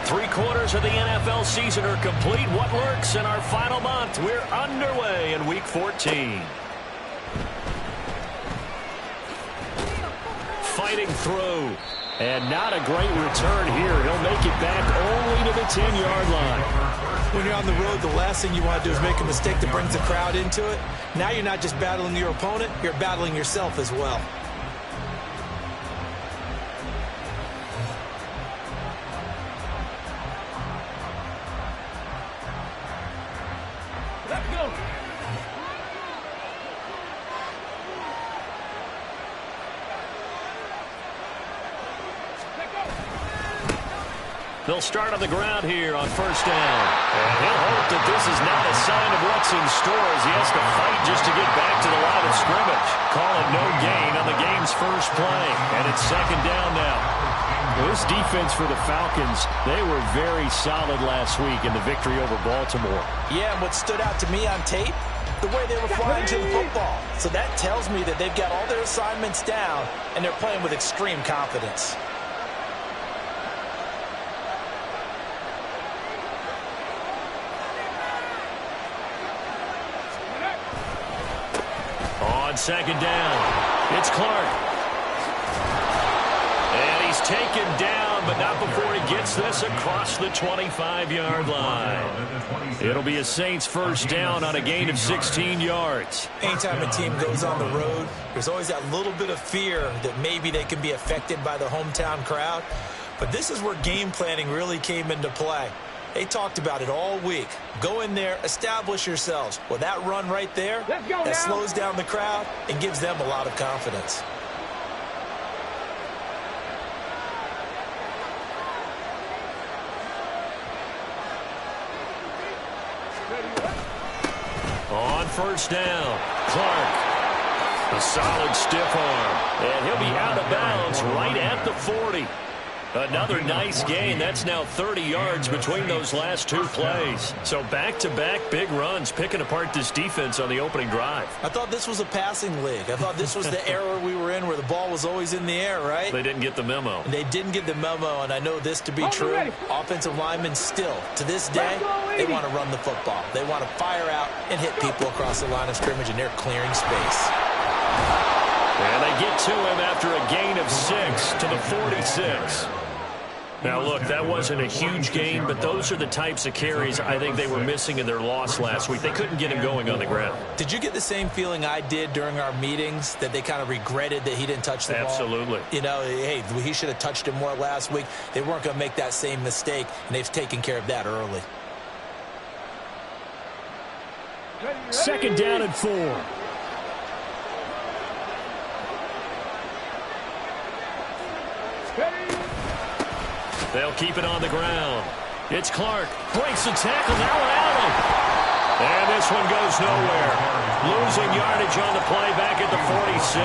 Three-quarters of the NFL season are complete. What lurks in our final month? We're underway in Week 14. Fighting through. And not a great return here. He'll make it back only to the 10-yard line. When you're on the road, the last thing you want to do is make a mistake that brings the crowd into it. Now you're not just battling your opponent, you're battling yourself as well. They'll start on the ground here on first down. And he'll hope that this is not a sign of what's in store as he has to fight just to get back to the line of scrimmage. Call it no gain on the game's first play. And it's second down now. This defense for the Falcons, they were very solid last week in the victory over Baltimore. Yeah, and what stood out to me on tape, the way they were flying to the football. So that tells me that they've got all their assignments down, and they're playing with extreme confidence. On second down, it's Clark. And he's taken down, but not before he gets this across the 25-yard line. It'll be a Saints first down on a gain of 16 yards. Anytime a team goes on the road, there's always that little bit of fear that maybe they can be affected by the hometown crowd. But this is where game planning really came into play. They talked about it all week. Go in there, establish yourselves. Well, that run right there, that slows down the crowd and gives them a lot of confidence. On first down, Clark. A solid stiff arm. And he'll be out of bounds right at the 40. Another nice gain. That's now 30 yards between those last two plays. So back-to-back big runs, picking apart this defense on the opening drive. I thought this was a passing league. I thought this was the era we were in where the ball was always in the air, right? They didn't get the memo. They didn't get the memo, and I know this to be true. Offensive linemen still, to this day, they want to run the football. They want to fire out and hit people across the line of scrimmage, and they're clearing space. And they get to him after a gain of 6 to the 46. Now, look, that wasn't a huge gain, but those are the types of carries I think they were missing in their loss last week. They couldn't get him going on the ground. Did you get the same feeling I did during our meetings, that they kind of regretted that he didn't touch the ball? Absolutely. You know, hey, he should have touched it more last week. They weren't going to make that same mistake, and they've taken care of that early. Second down and 4. They'll keep it on the ground. It's Clark. Breaks the tackle. Now Allen. And this one goes nowhere. Losing yardage on the play back at the 46.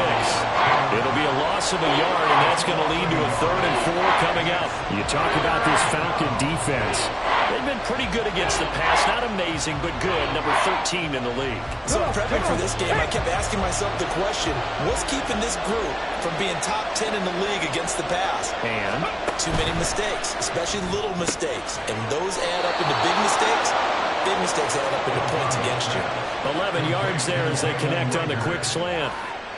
It'll be a loss of a yard, and that's going to lead to a 3rd and 4 coming up. You talk about this Falcon defense. They've been pretty good against the pass. Not amazing, but good. Number 13 in the league. So in prepping for this game, I kept asking myself the question, what's keeping this group from being top 10 in the league against the pass? And? Too many mistakes, especially little mistakes. And those add up into big mistakes. Big mistakes add up into points against you. 11 yards there as they connect on the quick slant.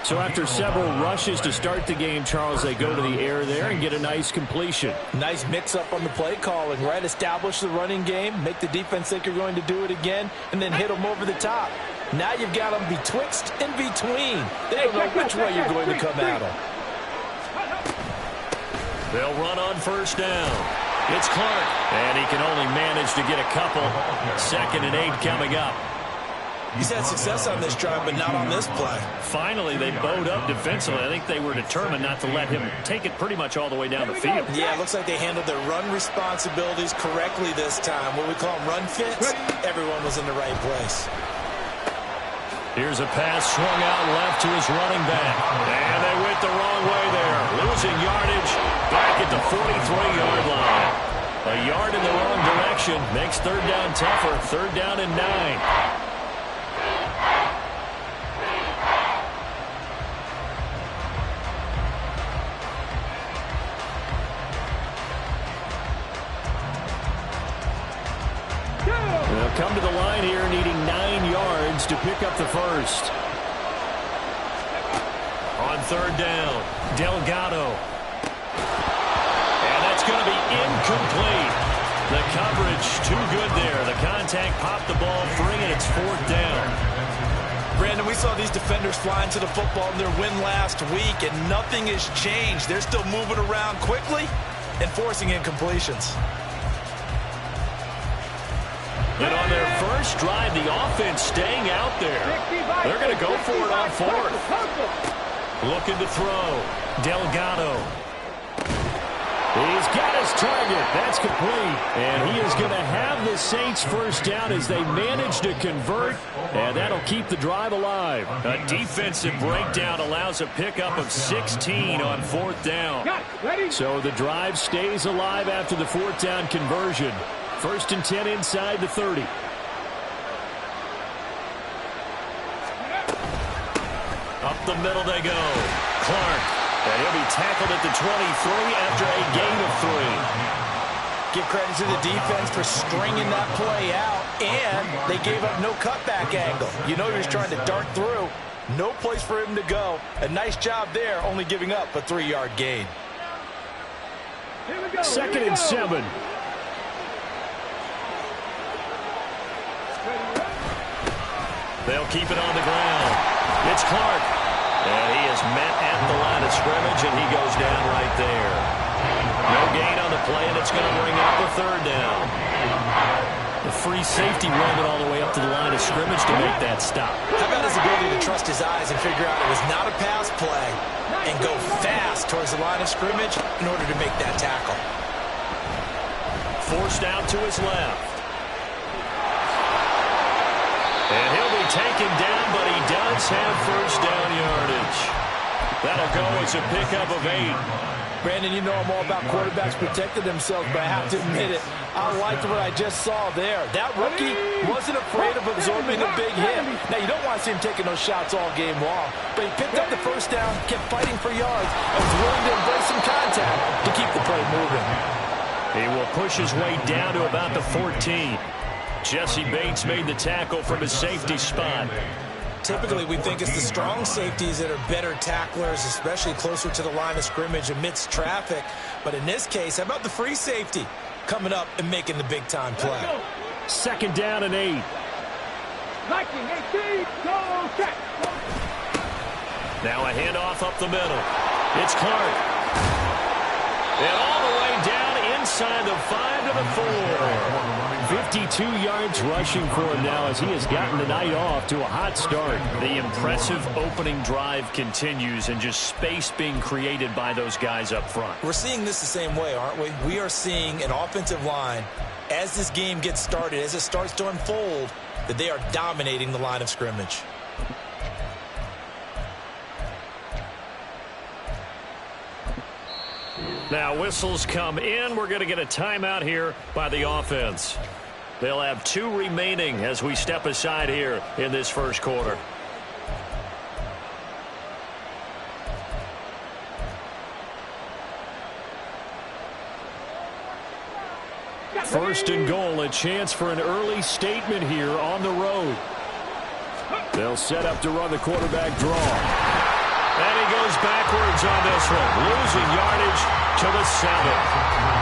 So after several rushes to start the game, Charles, they go to the air there and get a nice completion. Nice mix-up on the play calling, right? Establish the running game, make the defense think you're going to do it again, and then hit them over the top. Now you've got them betwixt and between. They don't know which way you're going to come at them. They'll run on first down. It's Clark, and he can only manage to get a couple. 2nd and 8 coming up. He's had success on this drive, but not on this play. Finally, they bowed up defensively. I think they were determined not to let him take it pretty much all the way down the field. Yeah, it looks like they handled their run responsibilities correctly this time. What we call them run fits, everyone was in the right place. Here's a pass swung out left to his running back. And they went the wrong way there. Losing yardage back at the 43-yard line. A yard in the wrong direction makes 3rd down tougher. 3rd down and 9. yards to pick up the first. On third down, Delgado. And that's going to be incomplete. The coverage too good there. The contact popped the ball free, and it's fourth down. Brandon, we saw these defenders flying to the football in their win last week, and nothing has changed. They're still moving around quickly and forcing incompletions. And on their first drive, the offense staying out there. They're going to go for it on fourth. Looking to throw. Delgado. He's got his target. That's complete. And he is going to have the Saints first down as they manage to convert. And that'll keep the drive alive. A defensive breakdown allows a pickup of 16 on fourth down. So the drive stays alive after the fourth down conversion. First and 10 inside the 30. Up the middle they go. Clark. And he'll be tackled at the 23 after a gain of 3. Give credit to the defense for stringing that play out, and they gave up no cutback angle. You know he was trying to dart through. No place for him to go. A nice job there, only giving up a 3-yard gain. Second and 7. They'll keep it on the ground. It's Clark. And he is met at the line of scrimmage, and he goes down right there. No gain on the play, and it's going to bring up a third down. The free safety rolled all the way up to the line of scrimmage to make that stop. How about his ability to trust his eyes and figure out it was not a pass play and go fast towards the line of scrimmage in order to make that tackle. Forced out to his left. And he'll be taken down, but he does have first down yardage. That'll go as a pickup of 8. Brandon, you know I'm all about quarterbacks protecting themselves, but I have to admit it, I liked what I just saw there. That rookie wasn't afraid of absorbing a big hit. Now, you don't want to see him taking those shots all game long, but he picked up the first down, kept fighting for yards, and was willing to embrace some contact to keep the play moving. He will push his way down to about the 14. Jesse Bates made the tackle from his safety spot. Typically, we think it's the strong safeties that are better tacklers, especially closer to the line of scrimmage amidst traffic. But in this case, how about the free safety coming up and making the big-time play? Second down and 8. Now a handoff up the middle. It's Clark. And all the way down inside the 5 to the 4. 52 yards rushing for him now as he has gotten the night off to a hot start. The impressive opening drive continues, and just space being created by those guys up front. We're seeing this the same way, aren't we? We are seeing an offensive line, as this game gets started, as it starts to unfold, that they are dominating the line of scrimmage. Now whistles come in. We're going to get a timeout here by the offense. They'll have 2 remaining as we step aside here in this first quarter. First and goal, a chance for an early statement here on the road. They'll set up to run the quarterback draw. And he goes backwards on this one, losing yardage to the 7.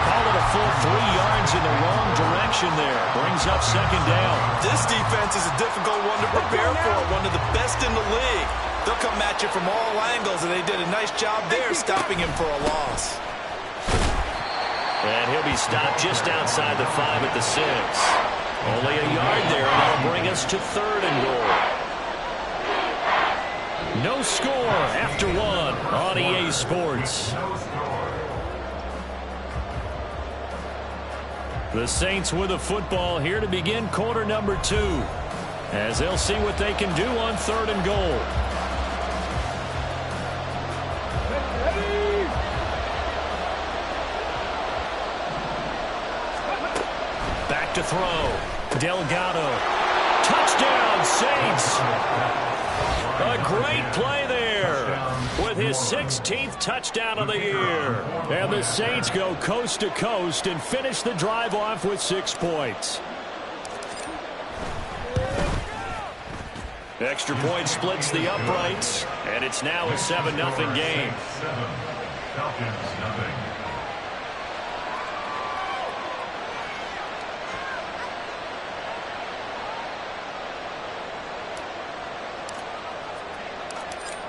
Call it a full 3 yards in the wrong direction there. Brings up second down. This defense is a difficult one to prepare for, one of the best in the league. They'll come at you from all angles, and they did a nice job there stopping him for a loss. And he'll be stopped just outside the 5 at the 6. Only a yard there, and that'll bring us to third and goal. No score after 1 on EA Sports. The Saints with a football here to begin quarter number 2, as they'll see what they can do on third and goal. Back to throw. Delgado. Touchdown, Saints. A great play there with his 16th touchdown of the year. And the Saints go coast to coast and finish the drive off with 6 points. Extra point splits the uprights, and it's now a 7-0 game. Falcons, nothing.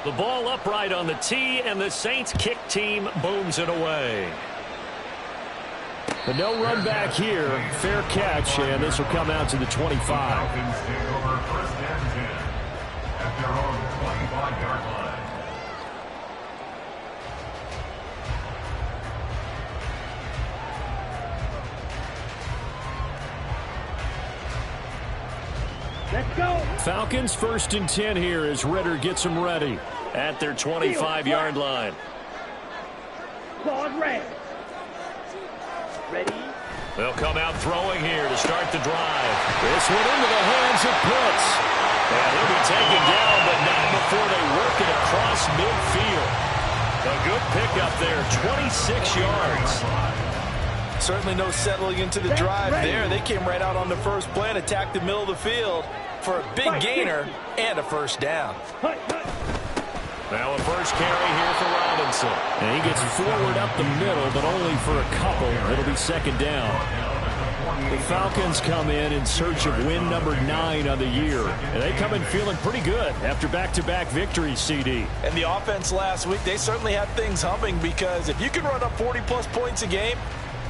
The ball upright on the tee, and the Saints kick team booms it away. But no run back here. Fair catch, and this will come out to the 25. Falcons take over first and 10 at their own 25-yard line. Let's go. Falcons 1st and 10 here as Ritter gets them ready at their 25-yard line. Claude red. Ready? They'll come out throwing here to start the drive. This one into the hands of Pitts. And he'll be taken down, but not before they work it across midfield. A good pickup there, 26 yards. Certainly no settling into the drive there. They came right out on the first play and attacked the middle of the field for a big gainer and a first down. Now a first carry here for Robinson. And he gets forward up the middle, but only for a couple. It'll be second down. The Falcons come in search of win number 9 on the year. And they come in feeling pretty good after back-to-back victories, CD. And the offense last week, they certainly had things humming, because if you can run up 40-plus points a game,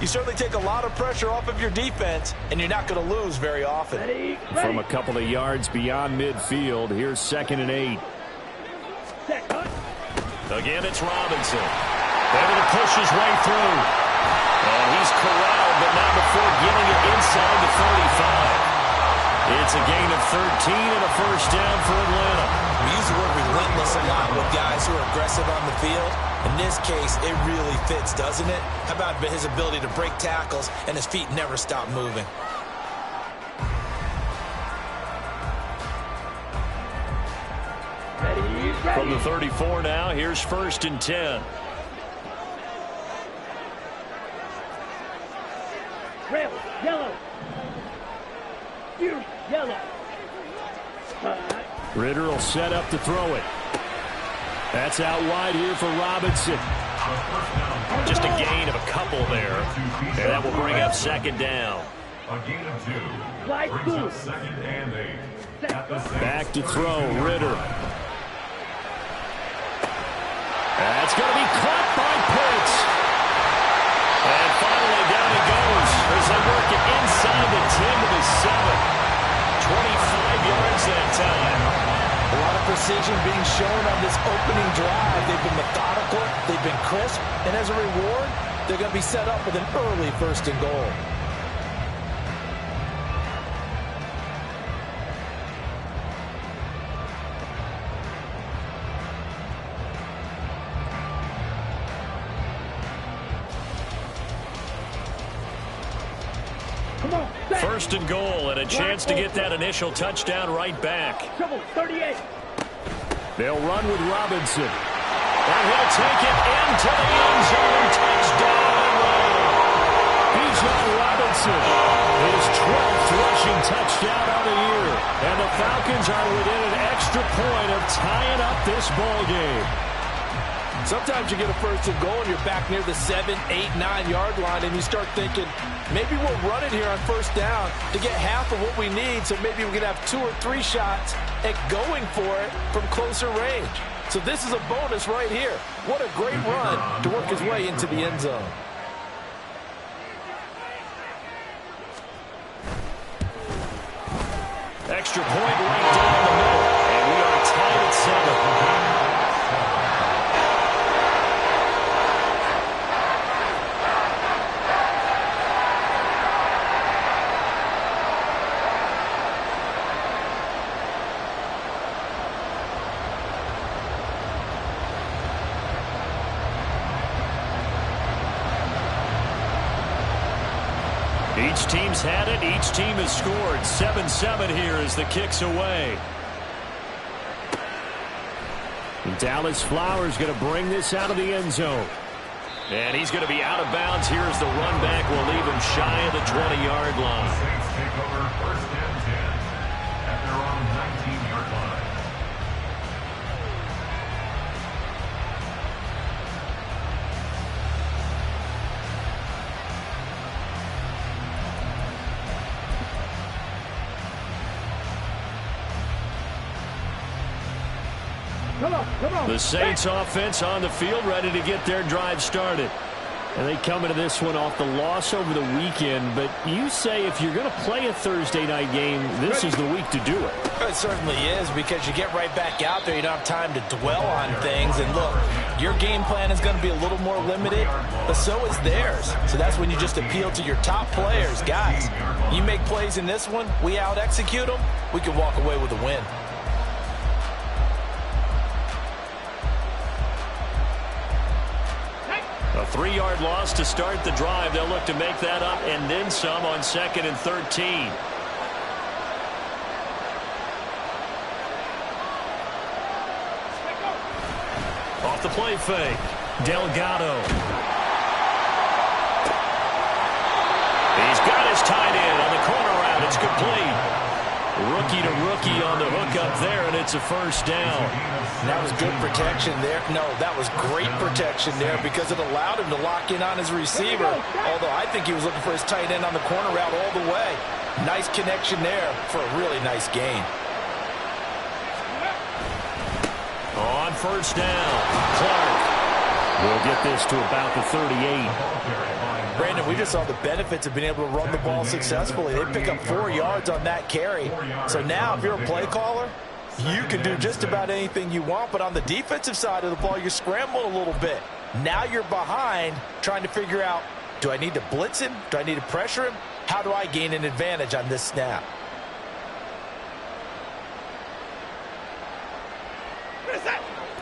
you certainly take a lot of pressure off of your defense, and you're not going to lose very often. Ready? From a couple of yards beyond midfield, here's 2nd and 8. Again, it's Robinson. Able to push his way through. And he's corralled, but not before getting it inside the 35. It's a gain of 13 and a first down for Atlanta. We use the word relentless a lot with guys who are aggressive on the field. In this case, it really fits, doesn't it? How about his ability to break tackles and his feet never stop moving? From the 34 now, here's 1st and 10. Red, yellow. You, yellow. Ritter will set up to throw it. That's out wide here for Robinson. Just a gain of a couple there. And that will bring up 2nd down. A gain of 2 brings up 2nd and 8. Back to throw, Ritter. That's going to be caught by Pitts. And finally down he goes as they work it inside the 10 to the 7. 25 yards that time. A lot of precision being shown on this opening drive. They've been methodical, they've been crisp, and as a reward, they're going to be set up with an early 1st and goal. Come on. 1st and goal, and a chance to get that initial touchdown right back. Trouble, 38. They'll run with Robinson. And he'll take it into the end zone. Touchdown. Bijan Robinson, his 12th rushing touchdown of the year. And the Falcons are within an extra point of tying up this ball game. Sometimes you get a 1st and goal and you're back near the 7, 8, 9-yard line, and you start thinking, maybe we'll run it here on 1st down to get half of what we need, so maybe we can have 2 or 3 shots at going for it from closer range. So this is a bonus right here. What a great run to work his way into the end zone. Extra point right down the middle, and we are tied at 7. Each team's had it. Each team has scored. 7-7 here as the kick's away. And Dallas Flowers going to bring this out of the end zone. And he's going to be out of bounds here as the run back will leave him shy of the 20-yard line. Saints take over 1st and 10 at their own 19-yard line. Come on. The Saints offense on the field, ready to get their drive started. And they come into this one off the loss over the weekend. But you say if you're going to play a Thursday night game, this is the week to do it. It certainly is, because you get right back out there. You don't have time to dwell on things. And look, your game plan is going to be a little more limited, but so is theirs. So that's when you just appeal to your top players. Guys, you make plays in this one, we out-execute them, we can walk away with a win. A 3-yard loss to start the drive. They'll look to make that up and then some on 2nd and 13. Off the play fake. Delgado. He's got his tight end on the corner route. It's complete. Rookie to rookie on the hook up there, and it's a first down. And that was good protection there. No, that was great protection there, because it allowed him to lock in on his receiver. Although I think he was looking for his tight end on the corner route all the way. Nice connection there for a really nice gain. On first down, Clark will get this to about the 38. Brandon, we just saw the benefits of being able to run the ball successfully. They pick up 4 yards on that carry. So now if you're a play caller, you can do just about anything you want. But on the defensive side of the ball, you're scrambling a little bit. Now you're behind, trying to figure out, do I need to blitz him? Do I need to pressure him? How do I gain an advantage on this snap?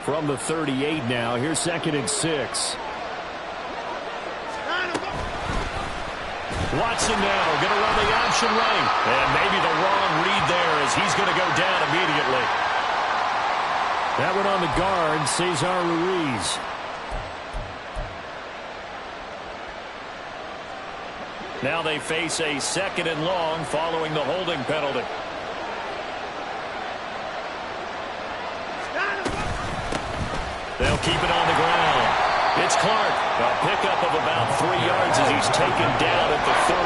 From the 38 now, here's 2nd and 6. Watson now going to run the option right. And maybe the wrong read there, as he's going to go down immediately. That one on the guard, Cesar Ruiz. Now they face a 2nd and long following the holding penalty. They'll keep it on the ground. It's Clark. A pickup of about 3 yards as he's taken down at the 31.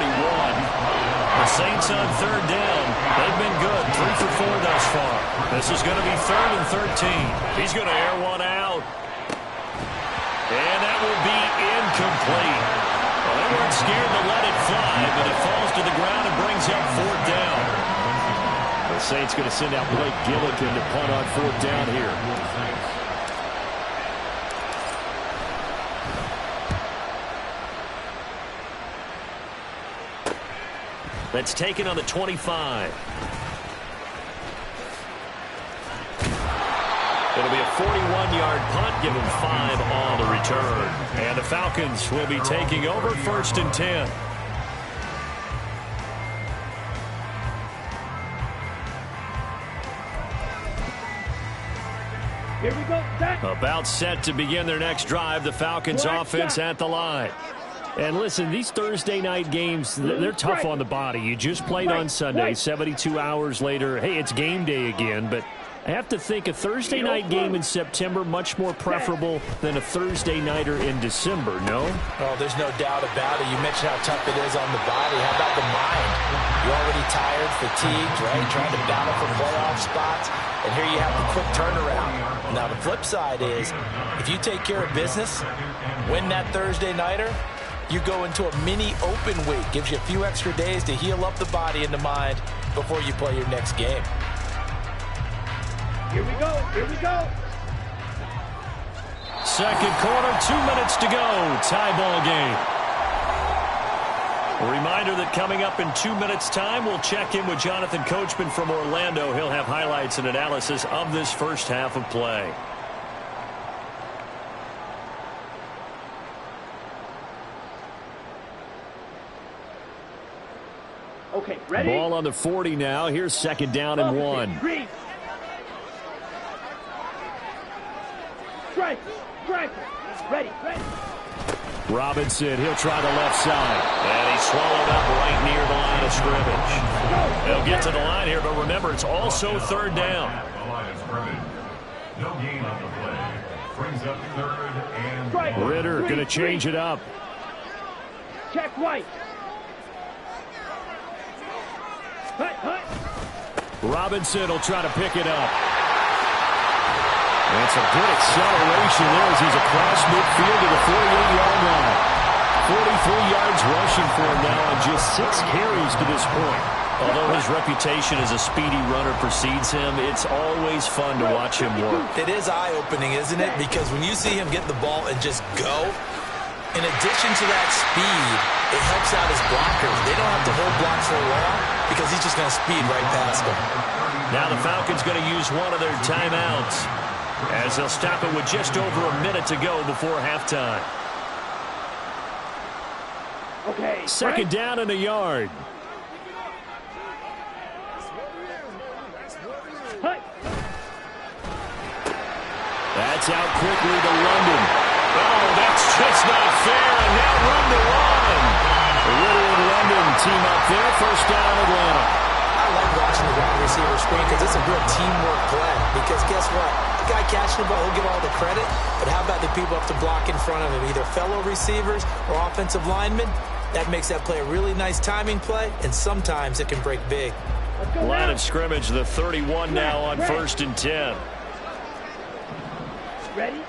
The Saints on 3rd down. They've been good. 3 for 4 thus far. This is going to be 3rd and 13. He's going to air one out. And that will be incomplete. Well, they weren't scared to let it fly, but it falls to the ground and brings up 4th down. The Saints going to send out Blake Gillikin to punt on 4th down here. That's taken on the 25. It'll be a 41-yard punt, given 5 on the return. And the Falcons will be taking over 1st and 10. Here we go, set. About set to begin their next drive. The Falcons offense at the line. And listen, these Thursday night games, they're tough on the body. You just played on Sunday, 72 hours later. Hey, it's game day again, but I have to think a Thursday night game in September much more preferable than a Thursday nighter in December, no? Oh, there's no doubt about it. You mentioned how tough it is on the body. How about the mind? You're already tired, fatigued, right? Trying to battle for playoff spots. And here you have the quick turnaround. Now, the flip side is, if you take care of business, win that Thursday nighter, you go into a mini open week. Gives you a few extra days to heal up the body and the mind before you play your next game. Here we go. Here we go. Second quarter, 2 minutes to go. Tie ball game. A reminder that coming up in 2 minutes' time, we'll check in with Jonathan Coachman from Orlando. He'll have highlights and analysis of this first half of play. Okay, ready? Ball on the 40 now. Here's 2nd down and 1. Green. Strike. Strike. Ready. Ready. Robinson, he'll try the left side. And he's swallowed up right near the line of scrimmage. They'll get to the line here, but remember, it's also 3rd down. No gain on the play. Brings up 3rd and Ritter going to change it up. Check White. Hut. Robinson will try to pick it up. And some good acceleration there as he's across midfield to the 48-yard line. 43 yards rushing for him now on just 6 carries to this point. Although his reputation as a speedy runner precedes him, it's always fun to watch him work. It is eye-opening, isn't it? Because when you see him get the ball and just go, in addition to that speed, it helps out his blockers. They don't have to hold blocks for long because he's just going to speed right past them. Now the Falcons going to use one of their timeouts as they'll stop it with just over a minute to go before halftime. Okay. Second down and a yard. That's out quickly to London. Oh, that's just not fair, and now run to run. Ritter and London team up there. First down, Atlanta. I like watching the wide receiver screen because it's a real teamwork play. Because guess what? The guy catching the ball, he'll get all the credit. But how about the people up to block in front of him, either fellow receivers or offensive linemen? That makes that play a really nice timing play, and sometimes it can break big. Line of scrimmage, the 31 now on 1st and 10. Ready?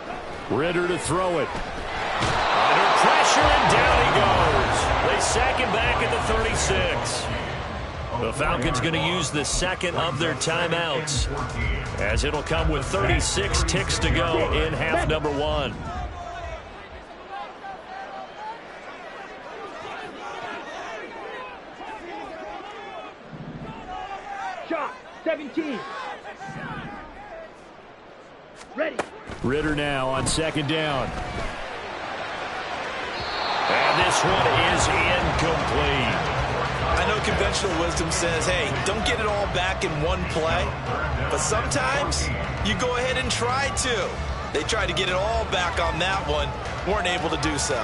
Ritter to throw it. Under pressure, and down he goes. They sack him back at the 36. The Falcons going to use the second of their timeouts, as it'll come with 36 ticks to go in half number 1. Shot. 17. Ready. Ritter now on second down. And this one is incomplete. I know conventional wisdom says, hey, don't get it all back in one play. But sometimes you go ahead and try to. They tried to get it all back on that one. Weren't able to do so.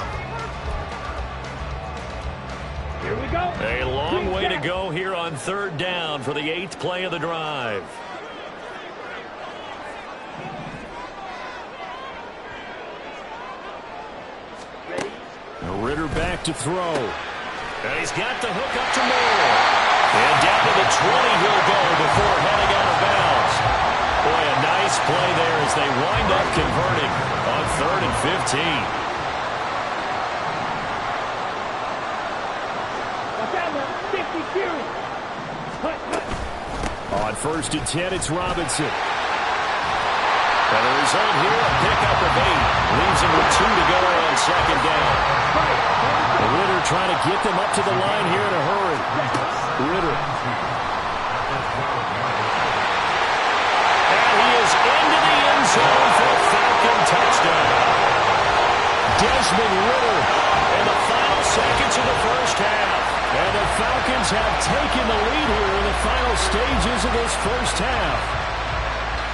Here we go. A long way to go here on third down for the 8th play of the drive. Ritter back to throw. And he's got the hook up to Moore. And down to the 20 he'll go before heading out of bounds. Boy, a nice play there as they wind up converting on 3rd and 15. On 1st and 10, it's Robinson. And the result here, a pickup of 8. Leaves him with 2 to go on second down. Ritter trying to get them up to the line here in a hurry. Ritter. And he is into the end zone for a Falcon touchdown. Desmond Ritter in the final seconds of the first half. And the Falcons have taken the lead here in the final stages of this first half.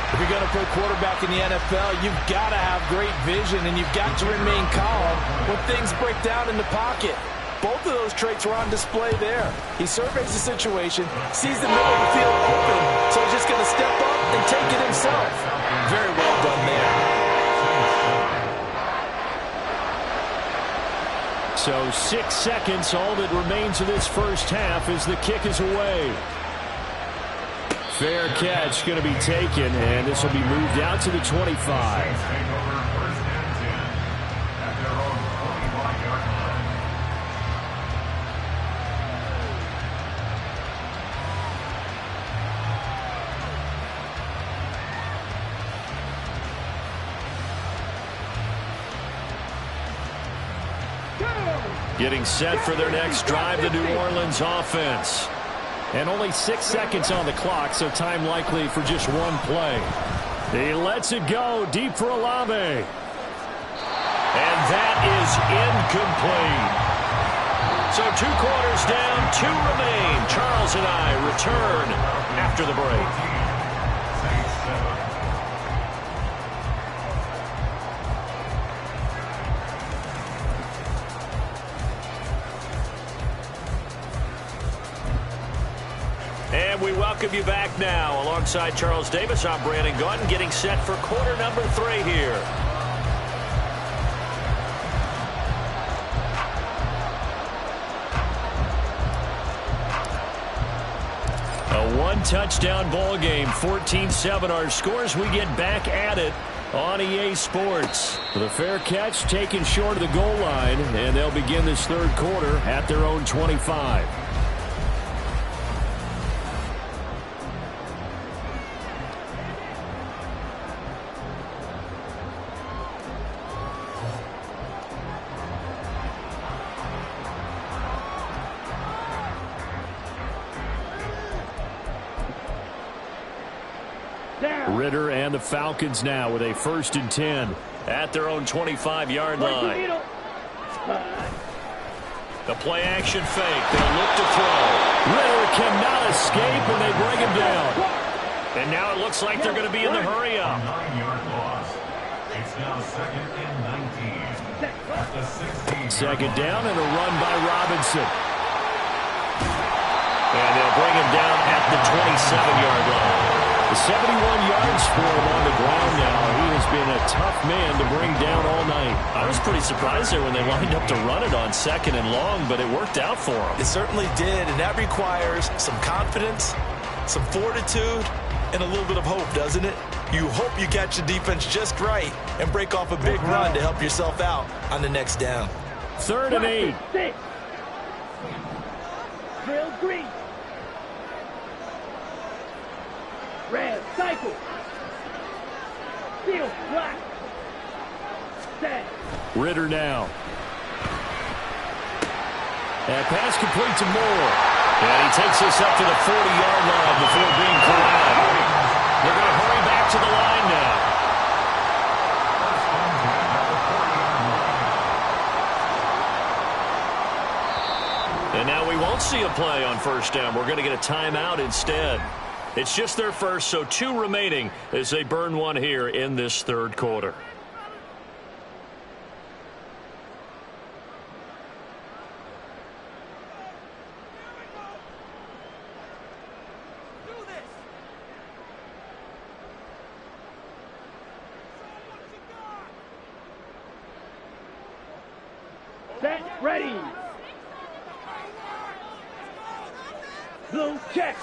If you're going to play quarterback in the NFL, you've got to have great vision, and you've got to remain calm when things break down in the pocket. Both of those traits were on display there. He surveys the situation, sees the middle of the field open, so he's just going to step up and take it himself. Very well done there. So 6 seconds, all that remains of this first half as the kick is away. Fair catch going to be taken, and this will be moved out to the 25. Getting set for their next drive, the New Orleans offense. And only 6 seconds on the clock, so time likely for just one play. He lets it go deep for Olave. And that is incomplete. So 2 quarters down, 2 remain. Charles and I return after the break. And we welcome you back now. Alongside Charles Davis, I'm Brandon Gunn, getting set for quarter number 3 here. A one-touchdown ball game. 14-7 our scores. We get back at it on EA Sports. The fair catch taken short of the goal line, and they'll begin this third quarter at their own 25. Ritter and the Falcons now with a 1st and 10 at their own 25-yard line. The play action fake. They'll look to throw. Ritter cannot escape, and they bring him down. And now it looks like they're going to be in the hurry-up. 9-yard loss. It's now 2nd and 19. At the 16. Second down and a run by Robinson. And they'll bring him down at the 27-yard line. 71 yards for him on the ground now. He has been a tough man to bring down all night. I was pretty surprised there when they lined up to run it on 2nd and long, but it worked out for him. It certainly did, and that requires some confidence, some fortitude, and a little bit of hope, doesn't it? You hope you catch the defense just right and break off a big run to help yourself out on the next down. 3rd and 8. 6. Drill green. Red, cycle. Steel, black. Set. Ritter now. And pass complete to Moore. And he takes this up to the 40-yard line before being corralled. They're going to hurry back to the line now. And now we won't see a play on 1st down. We're going to get a timeout instead. It's just their first, so 2 remaining as they burn one here in this third quarter. Set, ready. Blue, check.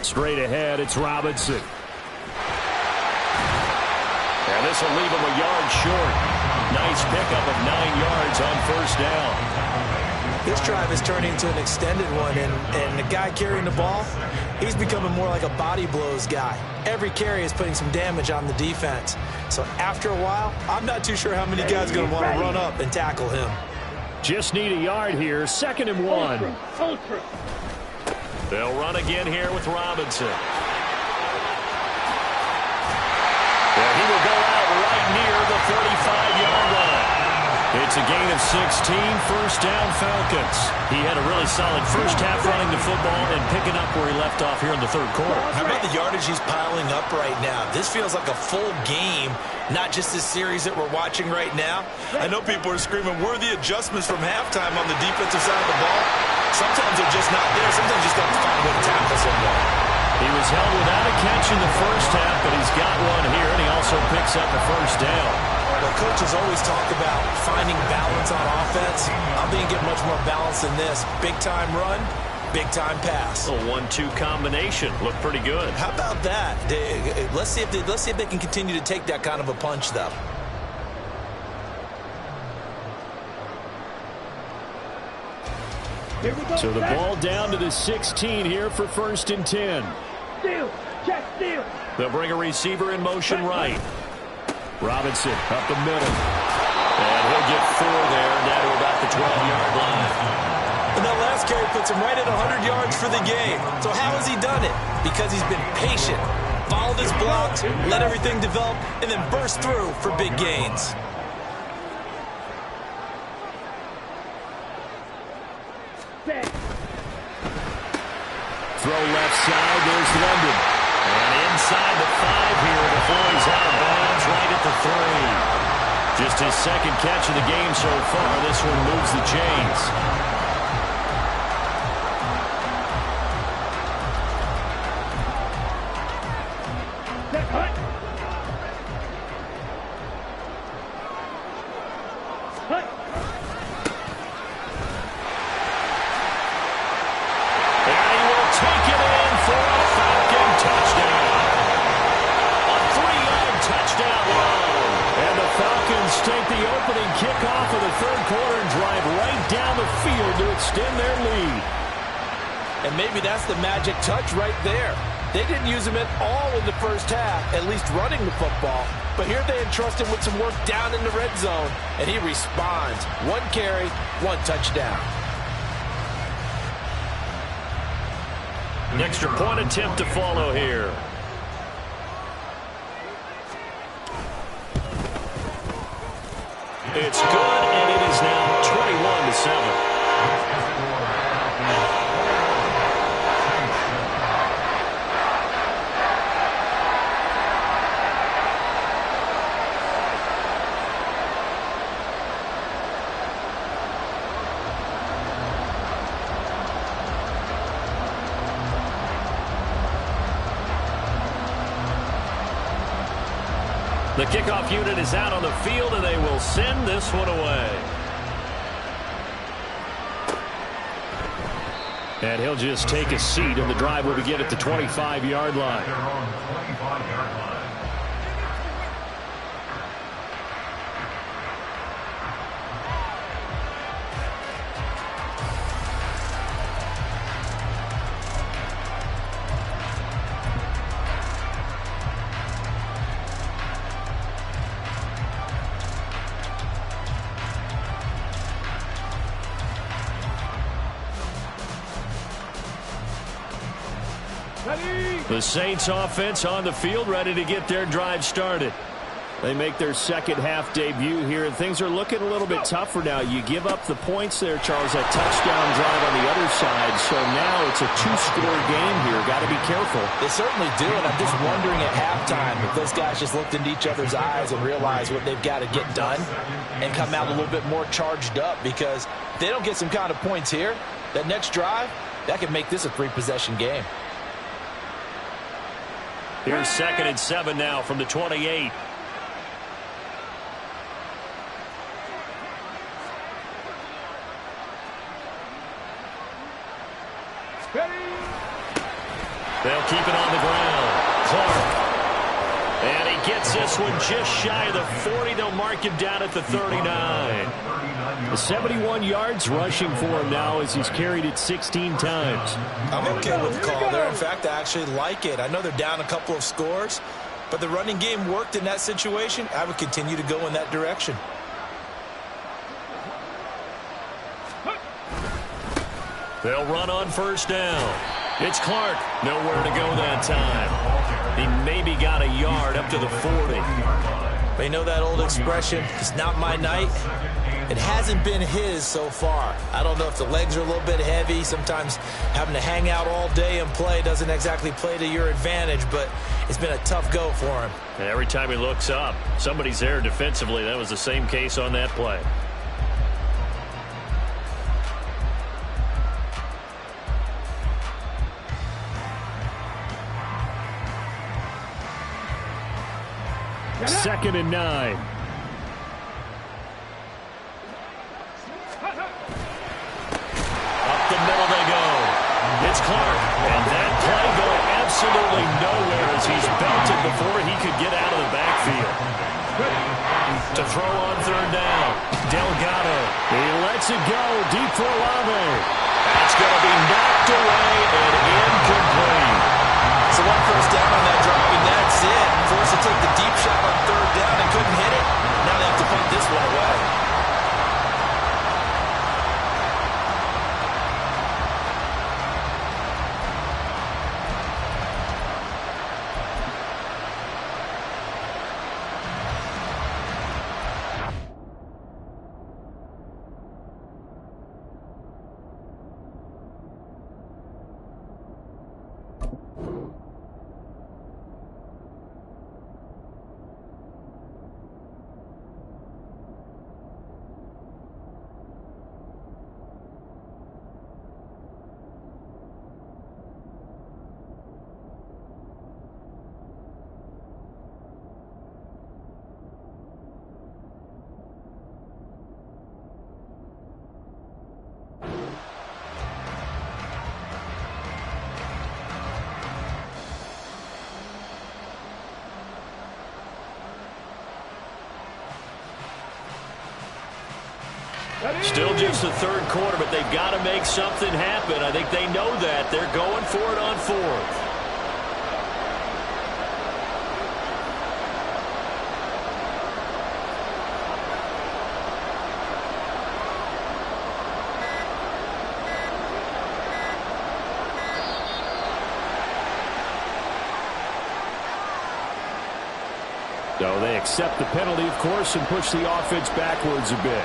Straight ahead, it's Robinson. And this will leave him a yard short. Nice pickup of 9 yards on 1st down. This drive is turning into an extended one, and the guy carrying the ball, he's becoming more like a body blows guy. Every carry is putting some damage on the defense. So after a while, I'm not too sure how many guys are going to want to run up and tackle him. Just need a yard here. 2nd and 1. Ultra. They'll run again here with Robinson. Yeah, he will go out right near the 35-yard line. It's a gain of 16, 1st down Falcons. He had a really solid first half running the football and picking up where he left off here in the third quarter. How about the yardage he's piling up right now? This feels like a full game, not just this series that we're watching right now. I know people are screaming, where are the adjustments from halftime on the defensive side of the ball? Sometimes they're just not there. Sometimes you just have to find a way to tackle someone. He was held without a catch in the first half, but he's got one here, and he also picks up a 1st down. Well, coaches always talk about finding balance on offense. I think you get much more balance than this. Big-time run, big-time pass. A 1-2 combination. Looked pretty good. How about that? Let's see if they can continue to take that kind of a punch, though. Here we go. So the ball down to the 16 here for 1st and 10. Steal. Check, steal. They'll bring a receiver in motion right. Robinson up the middle. And he'll get 4 there, down to about the 12-yard line. And that last carry puts him right at 100 yards for the game. So how has he done it? Because he's been patient, followed his blocks, let everything develop, and then burst through for big gains. Throw left side, there's London. And inside the 5 here before he's out of bounds, right at the 3. Just his 2nd catch of the game so far. This one moves the chains. Lions take the opening kickoff of the third quarter and drive right down the field to extend their lead. And maybe that's the magic touch right there. They didn't use him at all in the first half, at least running the football. But here they entrust him with some work down in the red zone, and he responds. 1 carry, 1 touchdown. An extra point attempt to follow here. It's good, and it is now 21-7. The kickoff unit is out on the field, and they will send this one away. And he'll just take a seat, and the drive will begin at the 25-yard line. Their own 25-yard line. The Saints offense on the field, ready to get their drive started. They make their second half debut here, and things are looking a little bit tougher now. You give up the points there, Charles, that touchdown drive on the other side. So now it's a 2-score game here. Got to be careful. They certainly do, and I'm just wondering at halftime if those guys just looked into each other's eyes and realized what they've got to get done and come out a little bit more charged up, because if they don't get some kind of points here, that next drive, that could make this a 3-possession game. Here's 2nd and 7 now from the 28. They'll keep it on the ground. Clark. And he gets this one just shy of the 40. They'll mark him down at the 39. The 71 yards rushing for him now as he's carried it 16 times. I'm okay with the call there. In fact, I actually like it. I know they're down a couple of scores, but the running game worked in that situation. I would continue to go in that direction. They'll run on first down. It's Clark. Nowhere to go that time. He maybe got a yard up to the 40. They know that old expression, it's not my night. It hasn't been his so far. I don't know if the legs are a little bit heavy. Sometimes having to hang out all day and play doesn't exactly play to your advantage, but it's been a tough go for him. And every time he looks up, somebody's there defensively. That was the same case on that play. Second and 9. Up the middle they go. It's Clark. And that play going absolutely nowhere as he's belted before he could get out of the backfield. To throw on third down. Delgado. He lets it go deep for Olave. That's going to be knocked away and incomplete. So 1 first down on that drive, and that's it. Forced to take the deep shot on third down and couldn't hit it. Now they have to punt this one away. Still just the third quarter, but they've got to make something happen. I think they know that. They're going for it on fourth. So they accept the penalty, of course, and push the offense backwards a bit.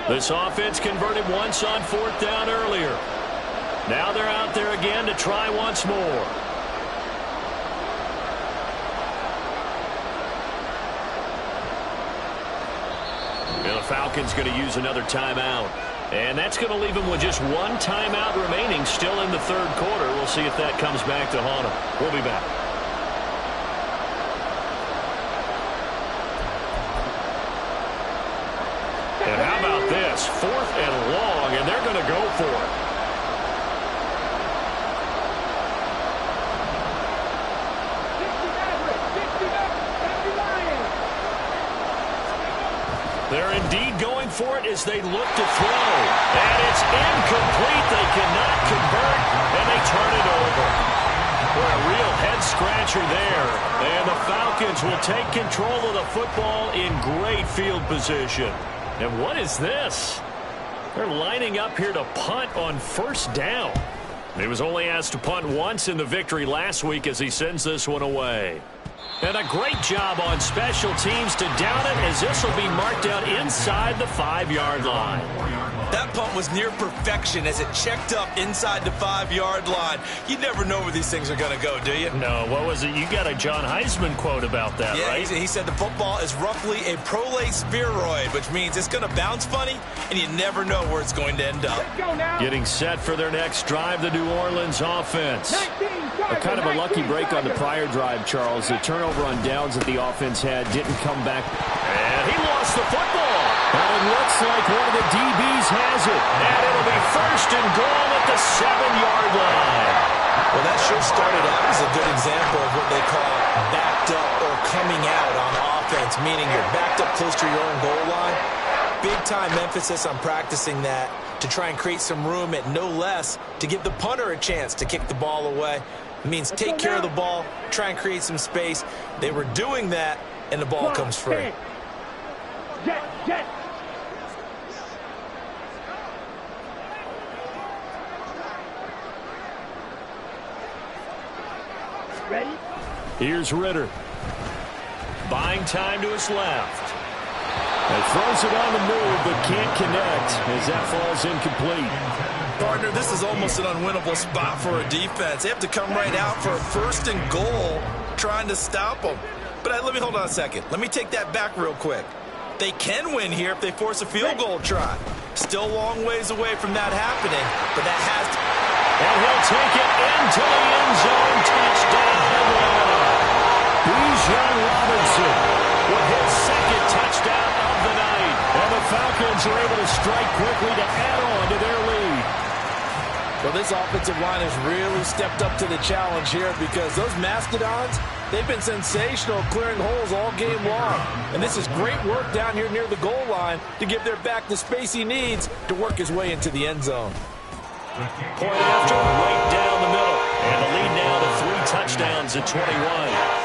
This offense converted once on fourth down earlier. Now they're out there again to try once more. And the Falcons going to use another timeout. And that's going to leave them with just one timeout remaining still in the third quarter. We'll see if that comes back to haunt them. We'll be back. And how about this? Fourth and long, and they're going to go for it. They're indeed going for it as they look to throw. And it's incomplete. They cannot convert, and they turn it over. Boy, a real head-scratcher there. And the Falcons will take control of the football in great field position. And what is this? They're lining up here to punt on first down. He was only asked to punt once in the victory last week as he sends this one away. And a great job on special teams to down it as this will be marked out inside the 5-yard line. That punt was near perfection as it checked up inside the 5-yard line. You never know where these things are going to go, do you? No, what was it? You got a John Heisman quote about that, right? Yeah, he said the football is roughly a prolate spheroid, which means it's going to bounce funny, and you never know where it's going to end up. Getting set for their next drive, the New Orleans offense. A kind of a lucky break on the prior drive, Charles. The turnover on downs that the offense had didn't come back. And he lost the football. And it looks like one of the DBs has it. And it'll be first and goal at the 7-yard line. Well, that sure started out as a good example of what they call backed up or coming out on offense, meaning you're backed up close to your own goal line. Big-time emphasis on practicing that to try and create some room at no less to give the punter a chance to kick the ball away. It means take care of the ball, try and create some space. They were doing that, and the ball comes free. Jet. Ready? Here's Ritter. Buying time to his left. And throws it on the move, but can't connect as that falls incomplete. Partner, this is almost an unwinnable spot for a defense. They have to come right out for a first and goal trying to stop them. But let me hold on a second. Let me take that back real quick. They can win here if they force a field goal try. Still a long ways away from that happening, but that has to... And he'll take it into the end zone. Touchdown, Atlanta. Bijan Robinson with his second touchdown of the night. And the Falcons are able to strike quickly to add on to their lead. Well, this offensive line has really stepped up to the challenge here because those Mastodons, they've been sensational clearing holes all game long. And this is great work down here near the goal line to give their back the space he needs to work his way into the end zone. Point after, right down the middle. And the lead now to 3 touchdowns at 21.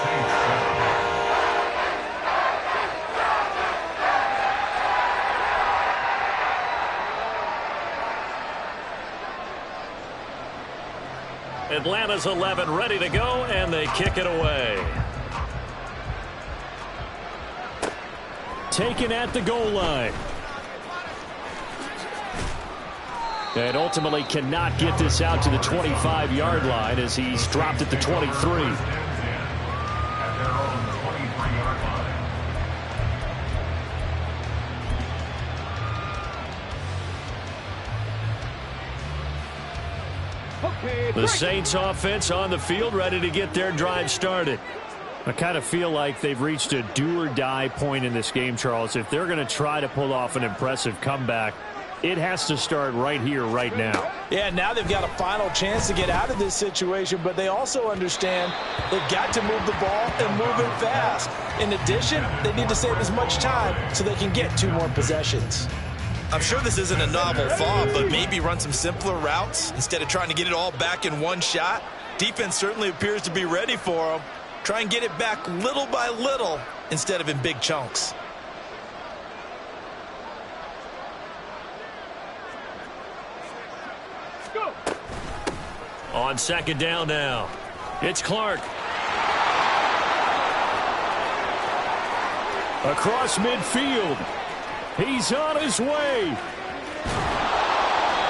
Atlanta's 11 ready to go, and they kick it away. Taken at the goal line. And ultimately cannot get this out to the 25-yard line as he's dropped at the 23. The Saints offense on the field ready to get their drive started. I kind of feel like they've reached a do-or-die point in this game, Charles. If they're going to try to pull off an impressive comeback, it has to start right here, right now. Yeah, now they've got a final chance to get out of this situation, but they also understand they've got to move the ball and move it fast. In addition, they need to save as much time so they can get 2 more possessions. I'm sure this isn't a novel thought, but maybe run some simpler routes instead of trying to get it all back in one shot. Defense certainly appears to be ready for them. Try and get it back little by little instead of in big chunks. Go. On second down now, it's Clark. Across midfield. He's on his way.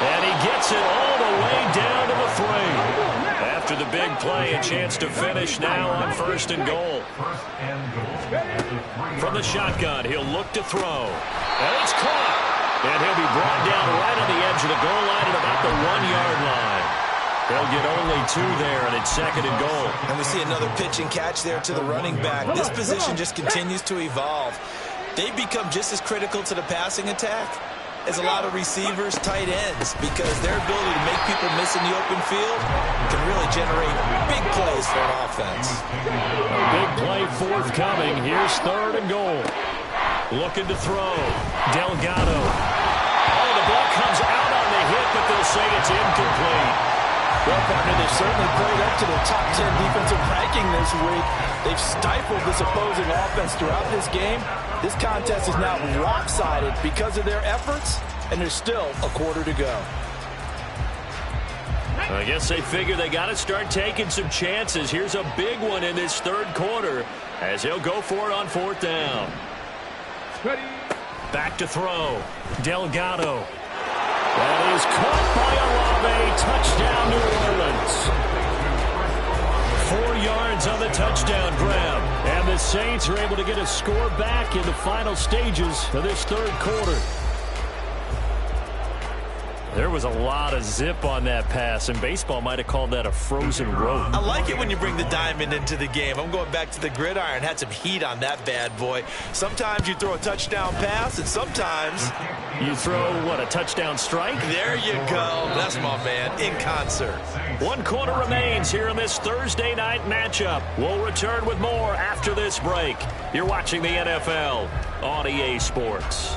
And he gets it all the way down to the 3. After the big play, a chance to finish now on 1st and goal. From the shotgun, he'll look to throw. And it's caught. And he'll be brought down right on the edge of the goal line at about the 1-yard line. They'll get only 2 there, and it's 2nd and goal. And we see another pitch and catch there to the running back. This position just continues to evolve. They've become just as critical to the passing attack as a lot of receivers, tight ends, because their ability to make people miss in the open field can really generate big plays for an offense. A big play forthcoming. Here's 3rd and goal. Looking to throw. Delgado. Oh, the ball comes out on the hit, but they'll say it's incomplete. Well, partner, they've certainly played up to the top 10 defensive ranking this week. They've stifled this opposing offense throughout this game. This contest is now lopsided because of their efforts, and there's still a quarter to go. I guess they figure they got to start taking some chances. Here's a big one in this 3rd quarter as he'll go for it on 4th down. Ready. Back to throw. Delgado. That is caught by Olave. Touchdown, New Orleans. 4 yards on the touchdown grab. And the Saints are able to get a score back in the final stages of this 3rd quarter. There was a lot of zip on that pass, and baseball might have called that a frozen rope. I like it when you bring the diamond into the game. I'm going back to the gridiron. Had some heat on that bad boy. Sometimes you throw a touchdown pass, and sometimes you throw, what, a touchdown strike? There you go. That's my man, in concert. 1 quarter remains here in this Thursday night matchup. We'll return with more after this break. You're watching the NFL on EA Sports.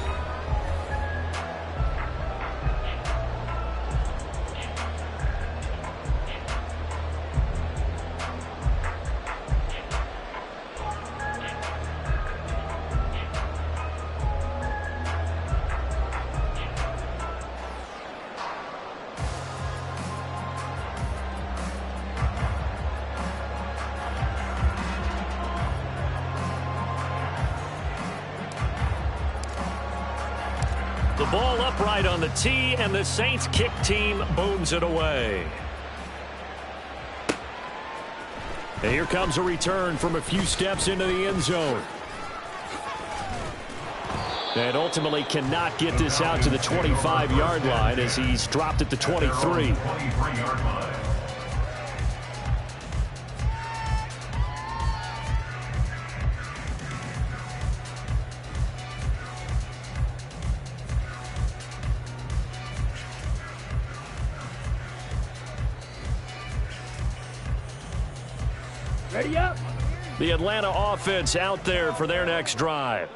The ball upright on the tee, and the Saints kick team booms it away. And here comes a return from a few steps into the end zone. And ultimately cannot get this out to the 25-yard line as he's dropped at the 23. Ready up. The Atlanta offense out there for their next drive.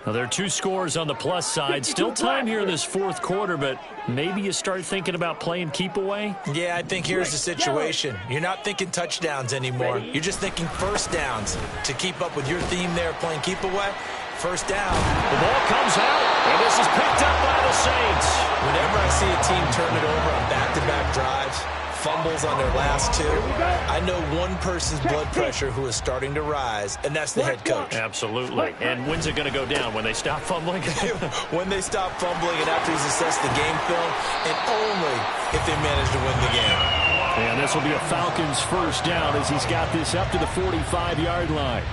Now, there are 2 scores on the plus side. Still time here in this fourth quarter, but maybe you start thinking about playing keep away? Yeah, I think here's the situation. You're not thinking touchdowns anymore. You're just thinking first downs. To keep up with your theme there, playing keep away, first down. The ball comes out, and this is picked up by the Saints. Whenever I see a team turn it over on back-to-back drives, fumbles on their last 2, I know one person's blood pressure who is starting to rise, and that's the head coach. Absolutely. And when's it going to go down? When they stop fumbling? When they stop fumbling and after he's assessed the game film, and only if they manage to win the game. And this will be a Falcons first down as he's got this up to the 45-yard line.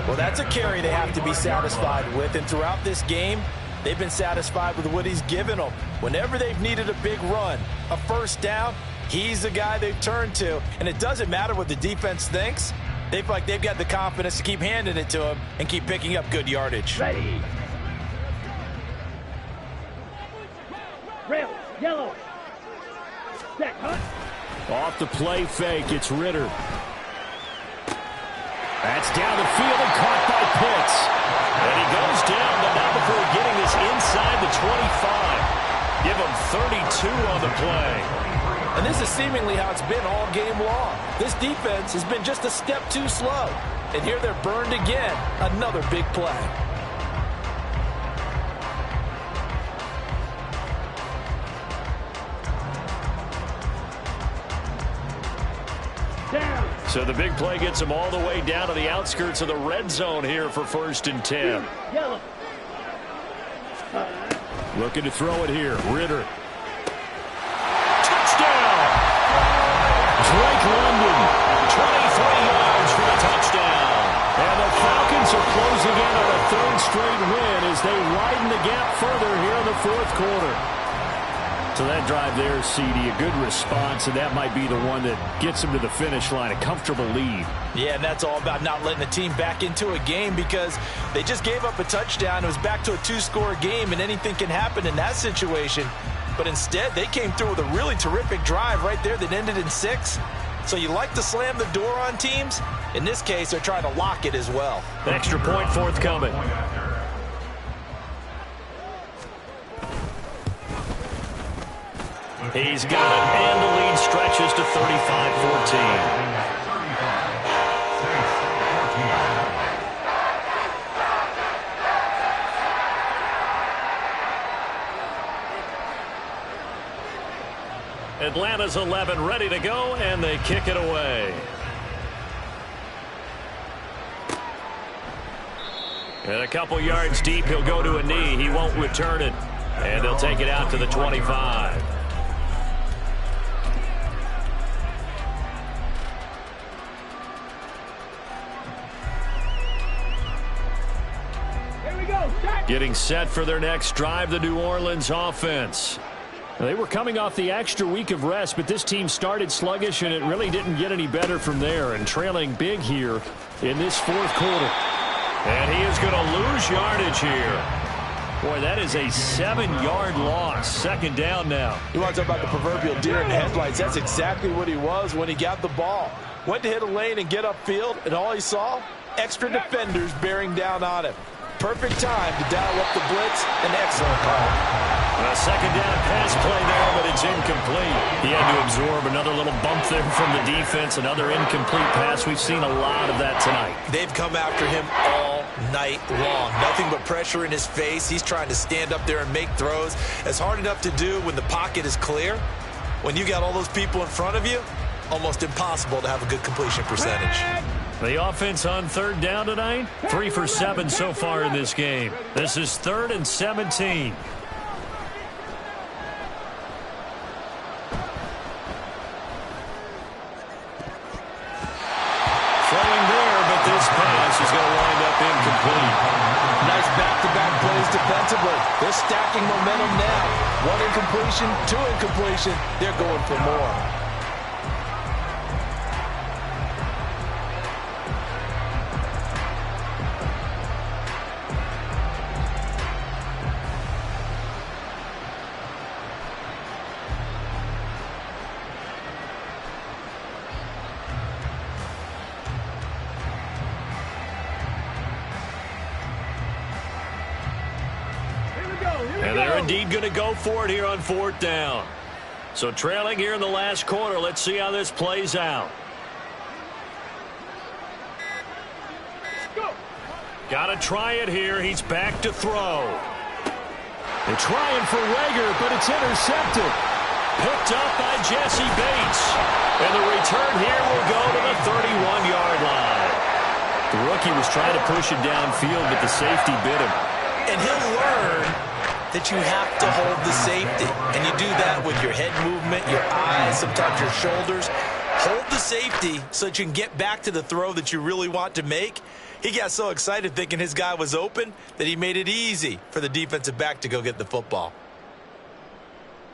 Well, that's a carry they have to be satisfied with, and throughout this game, they've been satisfied with what he's given them. Whenever they've needed a big run, a first down, he's the guy they've turned to, and it doesn't matter what the defense thinks. They feel like they've got the confidence to keep handing it to him and keep picking up good yardage. Ready. Rail. Yellow. Set. Hunt. Off the play fake, it's Ritter. That's down the field and caught by Pitts. And he goes down, but not before getting this inside the 25. Give him 32 on the play. And this is seemingly how it's been all game long. This defense has been just a step too slow. And here they're burned again. Another big play. Down. So the big play gets him all the way down to the outskirts of the red zone here for 1st and 10. Yellow. Looking to throw it here. Ritter. Drake London, 23 yards for the touchdown. And the Falcons are closing in on a 3rd straight win as they widen the gap further here in the 4th quarter. So that drive there, CD, a good response, and that might be the one that gets them to the finish line, a comfortable lead. Yeah, and that's all about not letting the team back into a game because they just gave up a touchdown. It was back to a 2-score game, and anything can happen in that situation. But instead, they came through with a really terrific drive right there that ended in 6. So you like to slam the door on teams? In this case, they're trying to lock it as well. An extra point forthcoming. He's got it, and the lead stretches to 35-14. Atlanta's 11 ready to go, and they kick it away. And a couple yards deep, he'll go to a knee. He won't return it, and they'll take it out to the 25. Here we go. Set. Getting set for their next drive, the New Orleans offense. They were coming off the extra week of rest, but this team started sluggish, and it really didn't get any better from there, and trailing big here in this 4th quarter. And he is going to lose yardage here. Boy, that is a 7-yard loss. 2nd down now. You want to talk about the proverbial deer in the headlights. That's exactly what he was when he got the ball. Went to hit a lane and get upfield, and all he saw, extra defenders bearing down on him. Perfect time to dial up the blitz. An excellent call. A 2nd down pass play there, but it's incomplete. He had to absorb another little bump there from the defense. Another incomplete pass. We've seen a lot of that tonight. They've come after him all night long. Nothing but pressure in his face. He's trying to stand up there and make throws. It's hard enough to do when the pocket is clear. When you got all those people in front of you, almost impossible to have a good completion percentage. The offense on 3rd down tonight, 3 for 7 so far in this game. This is 3rd and 17. Throwing there, but this pass is going to wind up incomplete. Nice back-to-back plays to defensively. They're stacking momentum now. 1 incompletion, 2 incompletion. They're going for more. And they're indeed going to go for it here on 4th down. So trailing here in the last quarter. Let's see how this plays out. Got to try it here. He's back to throw. They're trying for Rager, but it's intercepted. Picked up by Jesse Bates. And the return here will go to the 31-yard line. The rookie was trying to push it downfield, but the safety bit him. And he'll learn that you have to hold the safety. And you do that with your head movement, your eyes, sometimes your shoulders. Hold the safety so that you can get back to the throw that you really want to make. He got so excited thinking his guy was open that he made it easy for the defensive back to go get the football.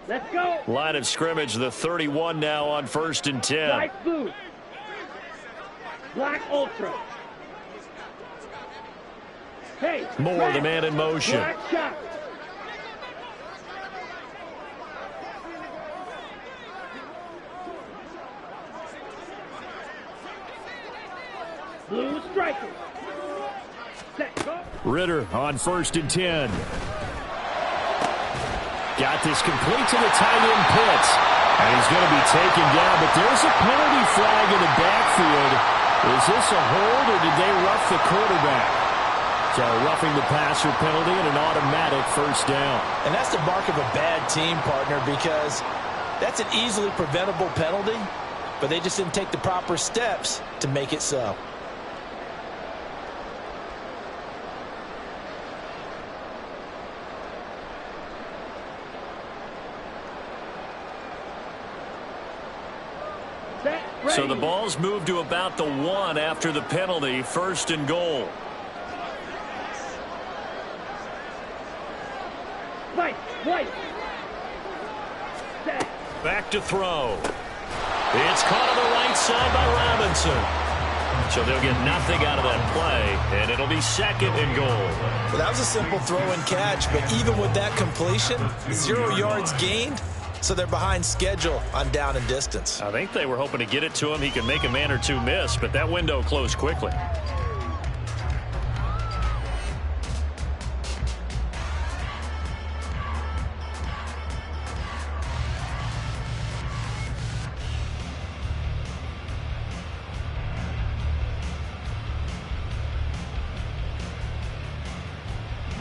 Let's go. Line of scrimmage, the 31 now on 1st and 10. Black boots. Black ultra. Hey, Moore, the man in motion. Black shot. Blue striker. Set, go. Ritter on 1st and 10. Got this complete to the tight end Pitts. And he's going to be taken down, but there's a penalty flag in the backfield. Is this a hold, or did they rough the quarterback? So roughing the passer penalty and an automatic 1st down. And that's the mark of a bad team, partner, because that's an easily preventable penalty, but they just didn't take the proper steps to make it so. So the ball's moved to about the 1 after the penalty. 1st and goal. Fight, fight. Set. Back to throw. It's caught on the right side by Robinson. So they'll get nothing out of that play, and it'll be 2nd and goal. Well, that was a simple throw and catch, but even with that completion, 0 yards gained, so they're behind schedule on down and distance. I think they were hoping to get it to him. He could make a man or two miss, but that window closed quickly.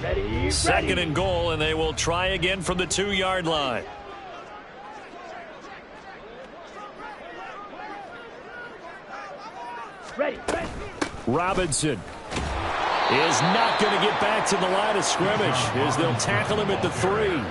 Ready, 2nd and goal, and they will try again from the 2-yard line. ready, ready. Robinson is not going to get back to the line of scrimmage as they'll tackle him at the 3.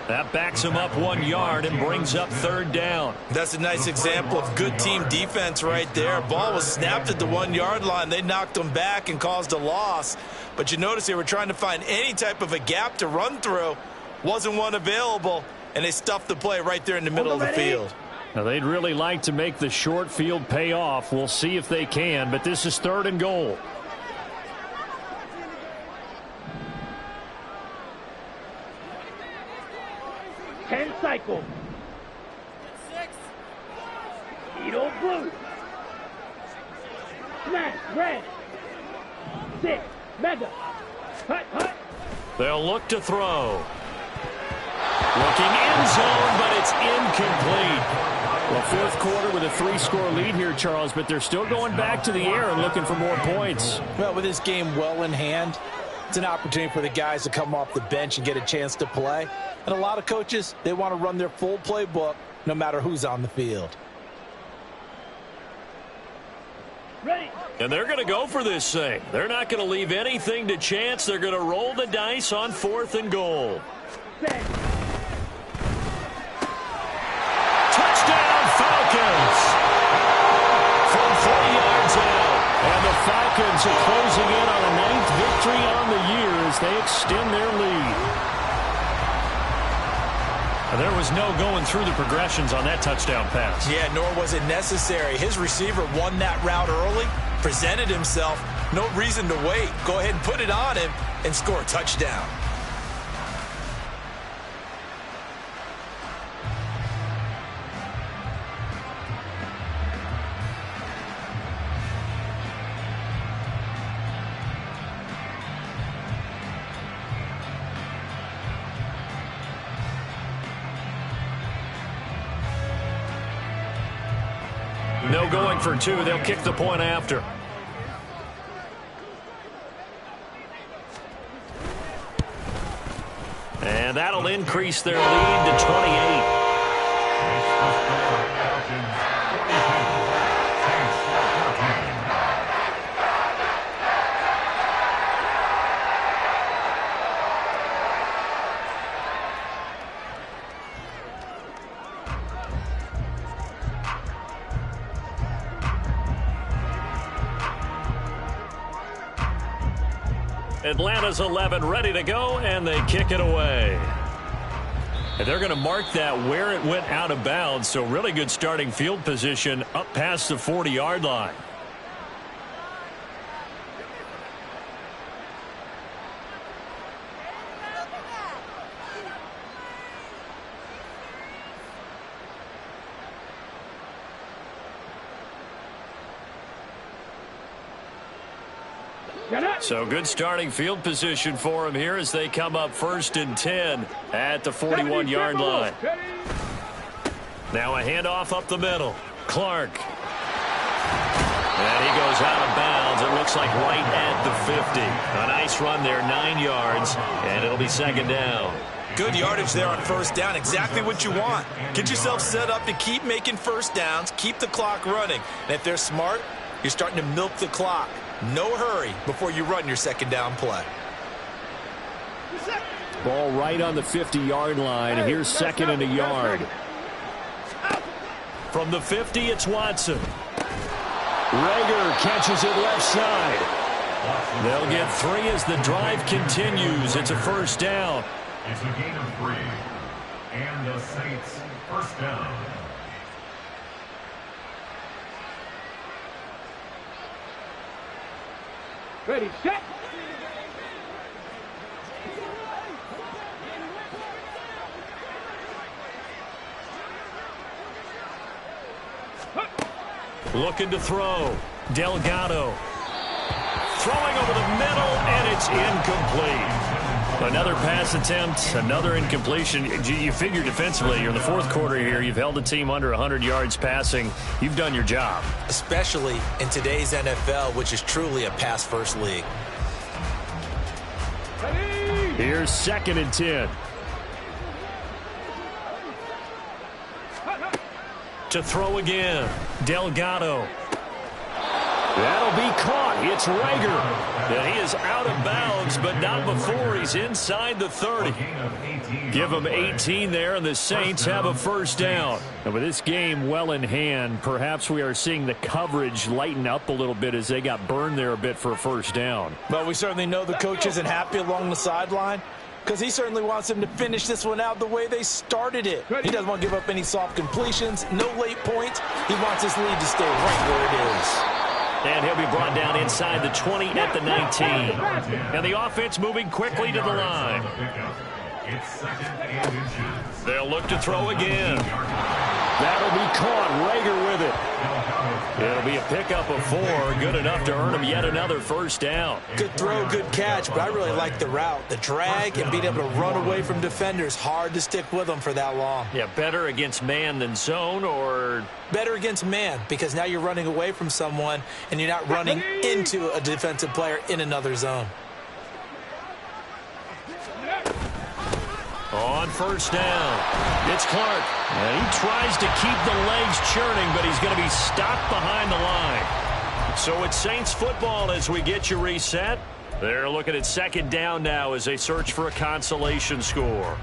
That backs him up 1 yard and brings up 3rd down. That's a nice example of good team defense right there. Ball was snapped at the 1-yard line. They knocked him back and caused a loss. But you notice they were trying to find any type of a gap to run through. Wasn't one available, and they stuffed the play right there in the middle of the field. Now, they'd really like to make the short field pay off. We'll see if they can, but this is 3rd and goal. Ten cycle. 6. Edo blue. Smash red. 6. Mega. Hut, hut. They'll look to throw. Looking end zone, but it's incomplete. Well, 4th quarter with a 3-score lead here, Charles, but they're still going back to the air and looking for more points. Well, with this game well in hand, it's an opportunity for the guys to come off the bench and get a chance to play. And a lot of coaches, they want to run their full playbook no matter who's on the field. Ready. And they're going to go for this thing. They're not going to leave anything to chance. They're going to roll the dice on 4th and goal. Set. Touchdown, Falcons! From 40 yards out. And the Falcons are closing in on a 9th victory on the year as they extend their lead. And there was no going through the progressions on that touchdown pass. Yeah, nor was it necessary. His receiver won that route early, presented himself. No reason to wait. Go ahead and put it on him and score a touchdown. No going for two. They'll kick the point after. And that'll increase their lead to 28. Atlanta's 11 ready to go, and they kick it away. And they're going to mark that where it went out of bounds, so really good starting field position up past the 40-yard line. So good starting field position for him here as they come up 1st and 10 at the 41-yard line. Now a handoff up the middle. Clark. And he goes out of bounds. It looks like right at the 50. A nice run there, 9 yards, and it'll be 2nd down. Good yardage there on 1st down. Exactly what you want. Get yourself set up to keep making 1st downs, keep the clock running. And if they're smart, you're starting to milk the clock. No hurry before you run your 2nd down play. Ball right on the 50-yard line. Here's 2nd and a yard. From the 50, it's Watson. Rager catches it left side. They'll get 3 as the drive continues. It's a 1st down. It's a gain of 3. And the Saints 1st down. Ready, set. Looking to throw. Delgado. Throwing over the middle, and it's incomplete. Another pass attempt, another incompletion. You figure defensively, you're in the 4th quarter here. You've held the team under 100 yards passing. You've done your job. Especially in today's NFL, which is truly a pass-first league. Here's 2nd and 10. To throw again. Delgado. That'll be caught. It's Rager. And he is out of bounds, but not before he's inside the 30. Give him 18 there, and the Saints have a 1st down. And with this game well in hand, perhaps we are seeing the coverage lighten up a little bit as they got burned there a bit for a 1st down. But we certainly know the coach isn't happy along the sideline because he certainly wants them to finish this one out the way they started it. He doesn't want to give up any soft completions, no late points. He wants his lead to stay right where it is. And he'll be brought down inside the 20 at the 19. And the offense moving quickly to the line. It's 2nd and inches. They'll look to throw again. That'll be caught. Rager with it. It'll be a pickup of 4. Good enough to earn him yet another 1st down. Good throw, good catch, but I really like the route. The drag and being able to run away from defenders. Hard to stick with them for that long. Yeah, better against man than zone, or better against man, because now you're running away from someone and you're not running into a defensive player in another zone. On 1st down, it's Clark. And he tries to keep the legs churning, but he's going to be stopped behind the line. So it's Saints football as we get you reset. They're looking at 2nd down now as they search for a consolation score.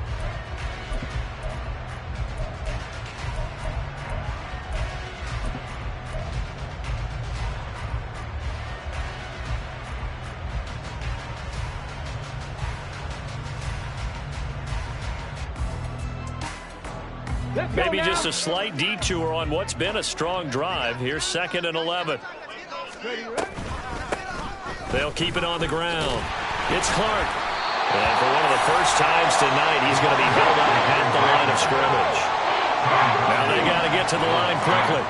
Maybe just a slight detour on what's been a strong drive. Here's 2nd and 11. They'll keep it on the ground. It's Clark. And for one of the first times tonight, he's going to be held up at the line of scrimmage. Now they got to get to the line quickly.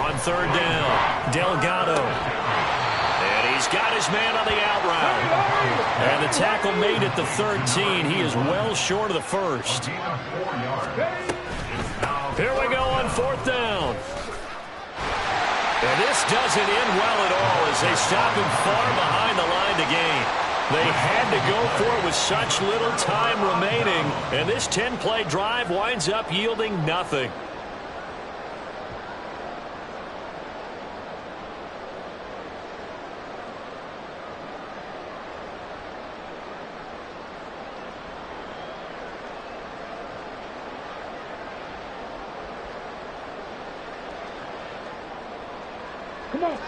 On 3rd down, Delgado. And he's got his man on the out route. And the tackle made at the 13. He is well short of the first. Here we go on 4th down. And this doesn't end well at all as they stop him far behind the line to gain. They had to go for it with such little time remaining, and this 10-play drive winds up yielding nothing.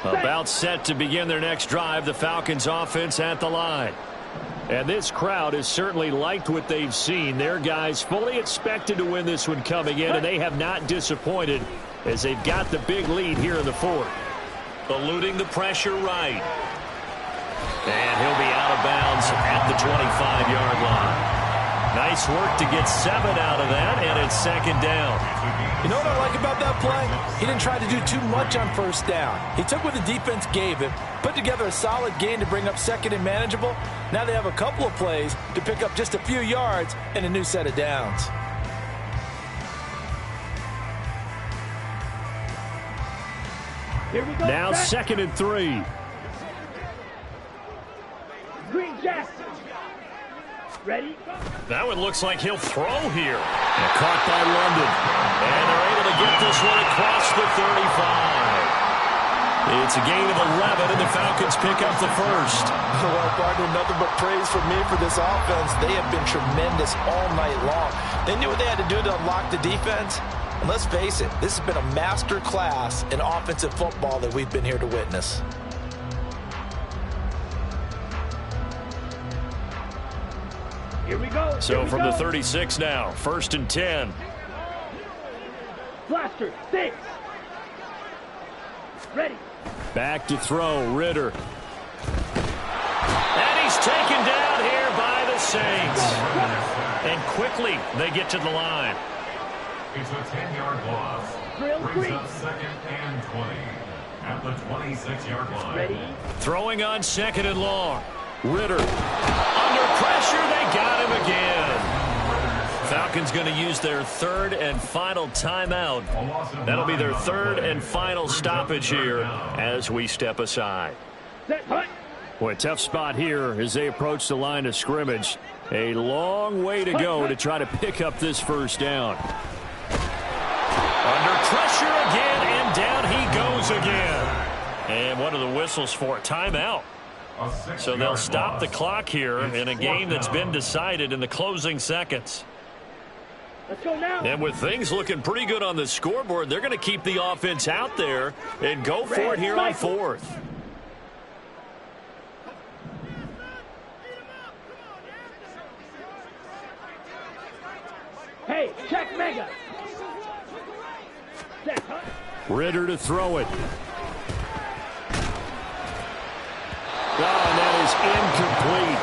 About set to begin their next drive, the Falcons offense at the line. And this crowd has certainly liked what they've seen. Their guys fully expected to win this one coming in, and they have not disappointed as they've got the big lead here in the 4th. Eluding the pressure right. And he'll be out of bounds at the 25-yard line. Nice work to get 7 out of that, and it's 2nd down. You know what I like about that play? He didn't try to do too much on 1st down. He took what the defense gave him, put together a solid gain to bring up 2nd and manageable. Now they have a couple of plays to pick up just a few yards and a new set of downs. Here we go. Now 2nd and 3. Green Jackson. Ready? That one looks like he'll throw here. And caught by London. And they're able to get this one across the 35. It's a gain of 11, and the Falcons pick up the first. Well, partner, nothing but praise from me for this offense. They have been tremendous all night long. They knew what they had to do to unlock the defense. And let's face it, this has been a master class in offensive football that we've been here to witness. Here we go. So from the 36 now, 1st and 10. Blaster, 6. Ready. Back to throw, Ritter. And he's taken down here by the Saints. And quickly they get to the line. It's a 10-yard loss. Brings up 2nd and 20 at the 26-yard line. Ready. Throwing on 2nd and long. Ritter. Under pressure, they got him again. Falcons going to use their 3rd and final timeout. That'll be their 3rd and final stoppage here as we step aside. Set, punt. Boy, a tough spot here as they approach the line of scrimmage. A long way to go to try to pick up this 1st down. Under pressure again, and down he goes again. And what are the whistles for? Timeout. So they'll stop the clock here in a game that's been decided in the closing seconds. Let's go now. And with things looking pretty good on the scoreboard, they're going to keep the offense out there and go for it here on 4th. Hey, check mega. Set, punt. Ritter to throw it. Oh, and that is incomplete.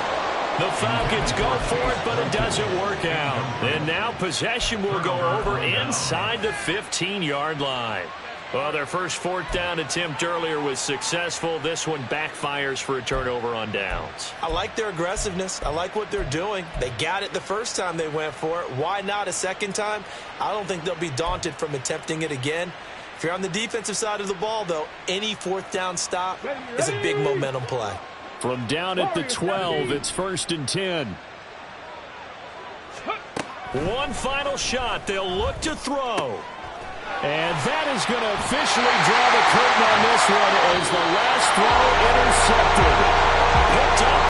The Falcons go for it, but it doesn't work out. And now possession will go over inside the 15-yard line. Well, their first 4th down attempt earlier was successful. This one backfires for a turnover on downs. I like their aggressiveness. I like what they're doing. They got it the first time they went for it. Why not a second time? I don't think they'll be daunted from attempting it again. If you're on the defensive side of the ball, though, any 4th down stop is a big momentum play. From down at the 12, it's 1st and 10. One final shot. They'll look to throw. And that is going to officially draw the curtain on this one as the last throw intercepted. Picked up